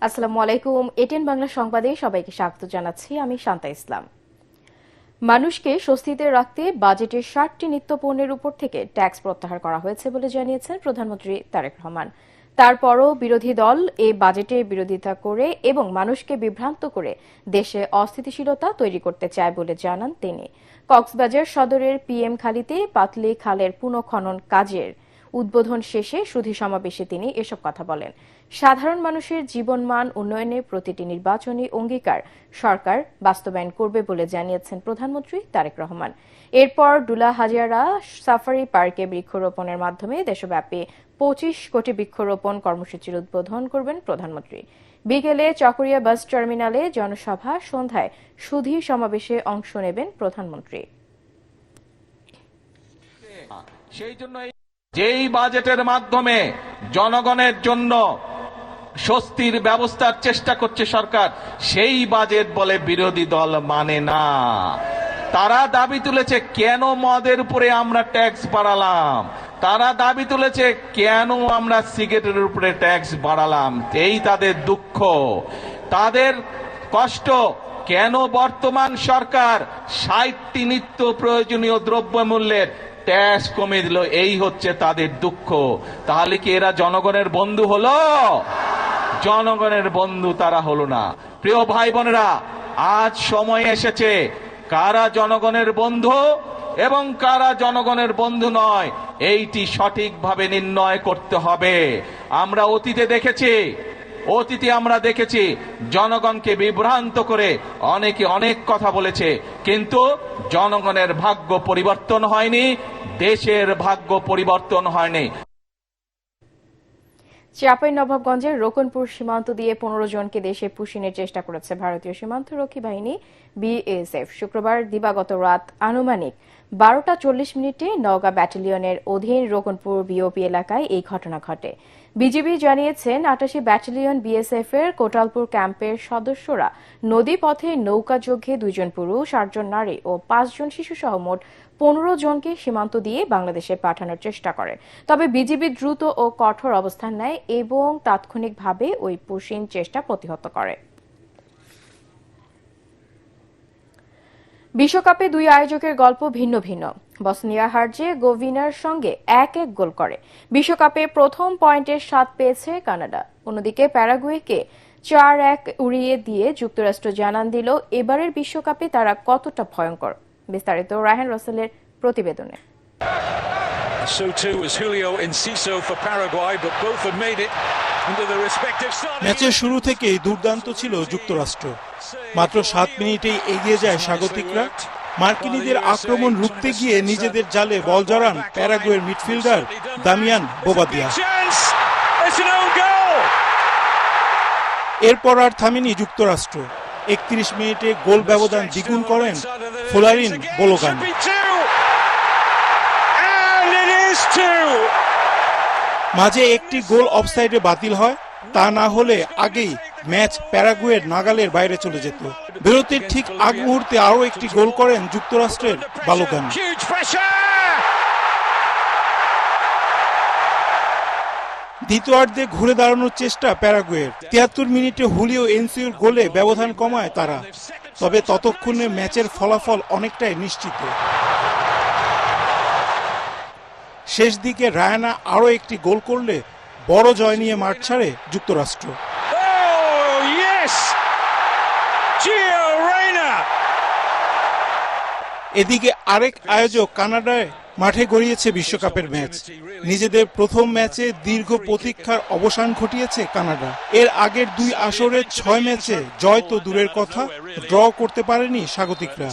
আসসালামু আলাইকুম। এটিএন বাংলা সংবাদে সবাইকে স্বাগত জানাচ্ছি। আমি শান্তা ইসলাম। মানুষকে স্বস্তিতে রাখতে বাজেটের 60টি নিত্যপণ্যের উপর থেকে ট্যাক্স প্রত্যাহার করা হয়েছে বলে জানিয়েছেন প্রধানমন্ত্রী তারেক রহমান। তারপরও বিরোধী দল এই বাজেটের বিরোধিতা করে এবং মানুষকে বিভ্রান্ত করে দেশে অস্থিতিশীলতা তৈরি করতে চায় বলে জানান তিনি। কক্সবাজার সদরের পিএম খালিতে পাতলি খালের পুনঃখনন কাজের উদ্বোধন শেষে সুধী সমাবেশে তিনি এসব কথা বলেন। সাধারণ মানুষের জীবনমান উন্নয়নে প্রতিটি নির্বাচনী অঙ্গীকার সরকার বাস্তবায়ন করবে বলে জানিয়েছেন প্রধানমন্ত্রী তারেক রহমান। এরপর ডুলা হাজিয়ারা সাফারি পার্কে বৃক্ষরোপণের মাধ্যমে দেশব্যাপী 25 কোটি বৃক্ষরোপণ কর্মসূচির উদ্বোধন করবেন প্রধানমন্ত্রী। বিকেলে চকরিয়া বাস টার্মিনালে জনসভা, সন্ধ্যায় সুধী সমাবেশে অংশ নেবেন প্রধানমন্ত্রী। যেই বাজেটের মাধ্যমে জনগণের জন্য স্বস্তির ব্যবস্থার চেষ্টা করছে সরকার, সেই বাজেট বলে বিরোধী দল মানে না। তারা দাবি তুলেছে কেন মদের উপরে আমরা ট্যাক্স বাড়ালাম, তারা দাবি তুলেছে কেন আমরা সিগারেটের উপরে ট্যাক্স বাড়ালাম। এই তাদের দুঃখ, তাদের কষ্ট। কেন বর্তমান সরকার 60টি নিত্য প্রয়োজনীয় দ্রব্যমূল্যের ট্যাক্স কমে দিল, এই হচ্ছে তাদের দুঃখ। তাহলে কি এরা জনগণের বন্ধু হলো? জনগণের বন্ধু তারা হলো না। প্রিয় ভাই বোনেরা, আজ সময় এসেছে কারা জনগণের বন্ধু এবং কারা জনগণের বন্ধু নয়, এইটি সঠিকভাবে নির্ণয় করতে হবে। আমরা অতীতে দেখেছি জনগণকে বিভ্রান্ত করে অনেকে অনেক কথা বলেছে, কিন্তু জনগণের ভাগ্য পরিবর্তন হয়নি, দেশের ভাগ্য পরিবর্তন হয়নি। চাঁপাইনবাবগঞ্জের রোকনপুর সীমান্ত দিয়ে 15 জনকে দেশে পুশিনের চেষ্টা করেছে ভারতীয় সীমান্তরক্ষী বাহিনী বিএসএফ। শুক্রবার দিবাগত রাত আনুমানিক 12টা 40 মিনিটে নওগাঁ ব্যাটালিয়নের অধীন রোকনপুর বিওপি এলাকায় এই ঘটনা ঘটে। বিজিবি জানিয়েছেন 88 ব্যাটালিয়ন বিএসএফ এর কোটালপুর ক্যাম্পের সদস্যরা নদীপথে নৌকা যুদ্ধে 2 জন পুরুষ, 8 জন নারী ও 5 জন শিশু সহ মোট 15 জনকে সীমান্ত দিয়ে বাংলাদেশে পাঠানোর চেষ্টা করে। তবে বিজিবি দ্রুত ও কঠোর অবস্থান নেয় এবং তাৎক্ষণিকভাবে ওই পুশিন চেষ্টা প্রতিহত করে। বিশ্বকাপে 2 আয়োজকের গল্প ভিন্ন ভিন্ন। বসনিয়া হার্জেগোভিনার সঙ্গে 1-1 গোল করে বিশ্বকাপে প্রথম পয়েন্টের স্বাদ পেয়েছে কানাডা। অন্যদিকে প্যারাগুয়েকে 4-1 উড়িয়ে দিয়ে যুক্তরাষ্ট্র জানান দিল এবারের বিশ্বকাপে তারা কতটা ভয়ঙ্কর। বিস্তারিত রায়হান রসেলের প্রতিবেদনে। ম্যাচের শুরু থেকেই দুর্দান্ত ছিল যুক্তরাষ্ট্র। মাত্র 7 মিনিটেই এগিয়ে যায় স্বাগতিকরা। মার্কিনীদের আক্রমণ রুখতে গিয়ে নিজেদের জালে বল জড়ান প্যারাগুয়ের মিডফিল্ডার দামিয়ান বোবাদিয়া। এরপর আর থামেনি যুক্তরাষ্ট্র। 31 মিনিটে গোল ব্যবধান দ্বিগুণ করেন ফোলারিন বোলোগান। মাঝে একটি গোল অফসাইডে বাতিল হয়, তা না হলে আগেই ম্যাচ প্যারাগুয়ের নাগালের বাইরে চলে যেত। বিরতির ঠিক আগ মুহূর্তে আরও একটি গোল করেন যুক্তরাষ্ট্রের বালোগান। দ্বিতীয়ার্ধে ঘুরে দাঁড়ানোর চেষ্টা প্যারাগুয়ের। 73 মিনিটে হুলিও এনসিওর গোলে ব্যবধান কমায় তারা। তবে ততক্ষণে ম্যাচের ফলাফল অনেকটাই নিশ্চিত। শেষ দিকে রায়ানা আরও একটি গোল করলে বড় জয় নিয়ে মাঠ ছাড়ে যুক্তরাষ্ট্র। এদিকে আরেক আয়োজক কানাডায় মাঠে গড়িয়েছে বিশ্বকাপের ম্যাচ। নিজেদের প্রথম ম্যাচে দীর্ঘ প্রতীক্ষার অবসান ঘটিয়েছে কানাডা। এর আগের 2 আসরের 6 ম্যাচে জয় তো দূরের কথা, ড্র করতে পারেনি স্বাগতিকরা।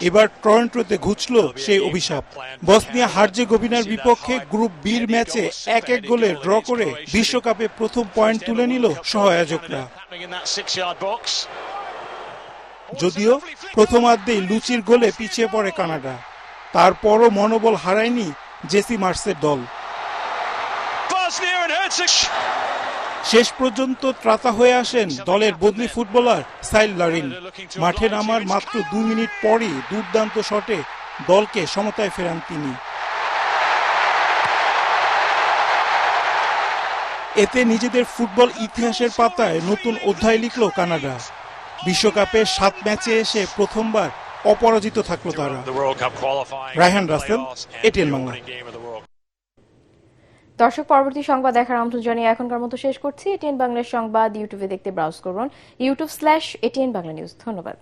এবার টরন্টোতে ঘুচল সেই অভিশাপ। বসনিয়া হার্জেগোভিনার বিপক্ষে গ্রুপ বির ম্যাচে 1-1 গোলে ড্র করে বিশ্বকাপে প্রথম পয়েন্ট তুলে নিল সহ-আয়োজকরা। যদিও প্রথমার্ধেই লুচির গোলে পিছিয়ে পড়ে কানাডা, তারপরও মনোবল হারায়নি জেসি মার্সের দল। শেষ পর্যন্ত ত্রাতা হয়ে আসেন দলের বদলি ফুটবলার সাইল লারিন। মাঠে নামার মাত্র 2 মিনিট পরই দুর্দান্ত শটে দলকে সমতায় ফেরান তিনি। এতে নিজেদের ফুটবল ইতিহাসের পাতায় নতুন অধ্যায় লিখল কানাডা। বিশ্বকাপে 7 ম্যাচে এসে প্রথমবার অপরাজিত থাকলো তারা। রায়হান রাসেল, এটিএন বাংলা। দর্শক, পরবর্তী সংবাদ দেখার আমন্ত্রণ জানিয়ে এখনকার মতো শেষ করছি। এটিএন বাংলার সংবাদ ইউটিউবে দেখতে ব্রাউজ করুন youtube/ATN Bangla News। ধন্যবাদ।